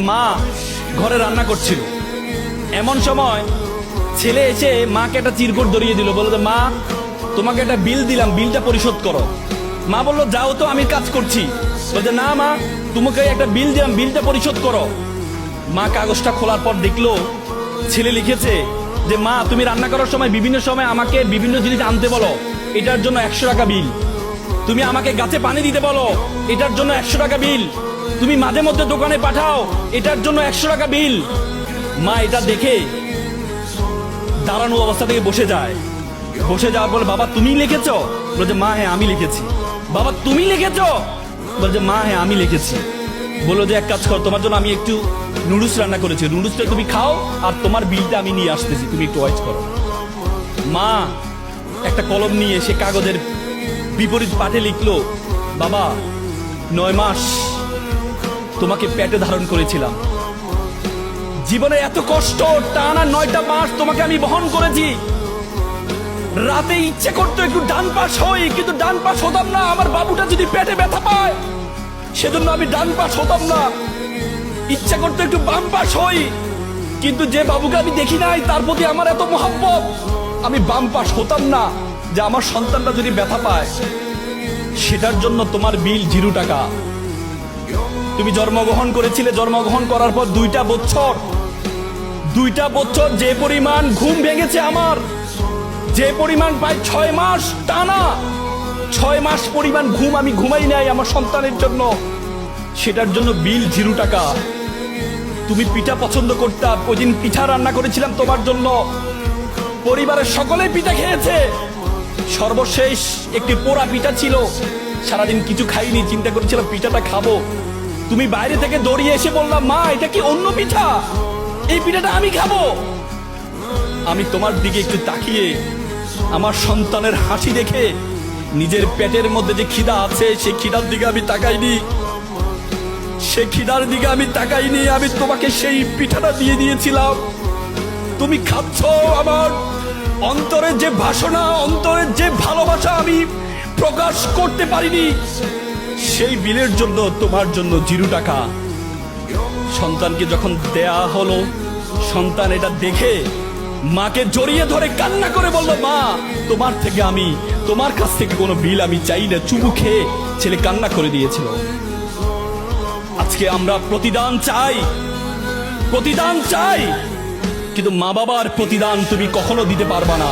মা ঘরে রান্না করছিল। এমন সময় ছেলে এসে মাকে একটা চিরকুট ধরিয়ে দিল, বললো মা তোমাকে একটা বিল দিলাম, বিলটা পরিশোধ করো। মা বললো যাও তো, আমি কাজ করছি। বলছে না মা, তোমাকে একটা বিল দিলাম, বিলটা পরিশোধ করো। মা কাগজটা খোলার পর দেখলো ছেলে লিখেছে যে মা তুমি রান্না করার সময় বিভিন্ন সময় আমাকে বিভিন্ন জিনিস আনতে বলো, এটার জন্য 100 টাকা বিল। তুমি আমাকে গাছে পানি দিতে বলো, এটার জন্য 100 টাকা বিল। তুমি মাঝে মধ্যে দোকানে পাঠাও, এটার জন্য 100 টাকা বিল। মা এটা দেখে দাঁড়ানো অবস্থা থেকে বসে যায়। বসে যাওয়ার পর বাবা তুমি লিখেছো? বলছে মা হ্যাঁ আমি লিখেছি। বাবা তুমি লিখেছো? বলছে মা হ্যাঁ আমি লিখেছি। বললো যে এক কাজ কর, তোমার জন্য আমি একটু নুডলস রান্না করেছি, নুডলসটা তুমি খাও আর তোমার বিলটা আমি নিয়ে আসতেছি, তুমি একটু ওয়েট করো। মা একটা কলম নিয়ে সে কাগজের বিপরীত পাঠে লিখলো, বাবা 9 মাস তোমাকে পেটে ধারণ করেছিলাম, জীবনে এত কষ্ট টানা 9টা মাস তোমাকে আমি বহন করেছি। রাতে ইচ্ছে করতো একটু ডান পাশ হই, কিন্তু ডান পাশ হতাম না। আমার বাবুটা যদি পেটে ব্যথা পায় সেজন্য আমি ডান পাশ হতাম না। ইচ্ছা করতো একটু বাম পাশ হই, কিন্তু যে বাবুকে আমি দেখি নাই তার প্রতি আমার এত মহব্বত, আমি বাম পাশ হতাম না যে আমার সন্তানটা যদি ব্যথা পায়। সেটার জন্য তোমার বিল 0 টাকা। তুমি জন্মগ্রহণ করেছিলে, জন্মগ্রহণ করার পর 2টা বছর যে পরিমাণ ঘুম ভেঙেছে আমার, যে পরিমাণ প্রায় 6 মাস টানা 6 মাস পরিমাণ ঘুম আমি ঘুমাই নাই আমার সন্তানের জন্য, সেটার জন্য বিল 0 টাকা। তুমি পিঠা পছন্দ করতা, ওই দিন পিঠা রান্না করেছিলাম তোমার জন্য, পরিবারের সকলে পিঠা খেয়েছে। সর্বশেষ একটি পোড়া পিঠা ছিল, সারাদিন কিছু খাইনি, চিন্তা করেছিলাম পিঠাটা খাবো। তুমি বাইরে থেকে দৌড়িয়ে এসে বললাম মা এটা কি অন্য পিঠা, এই পিঠাটা আমি খাবো। আমি তোমার দিকে একটু তাকিয়ে আমার সন্তানের হাসি দেখে নিজের পেটের মধ্যে যে খিদা আছে সেই খিদার দিকে আমি তাকাইনি, সে খিদার দিকে আমি তাকাইনি। আমি তোমাকে সেই পিঠাটা দিয়ে দিয়েছিলাম, তুমি খাচ্ছ। আমার অন্তরের যে বাসনা, অন্তরের যে ভালোবাসা আমি প্রকাশ করতে পারিনি, সেই বিলের জন্য তোমার জন্য 0 টাকা। সন্তানকে যখন দেয়া হলো, সন্তান এটা দেখে মাকে জড়িয়ে ধরে কান্না করে বলল মা তোমার কাছ থেকে কোনো বিল আমি চাই না। চুমু খেয়ে ছেলে কান্না করে দিয়েছিল। আজকে আমরা প্রতিদান চাই, কিন্তু মা বাবার প্রতিদান তুমি কখনো দিতে পারবা না।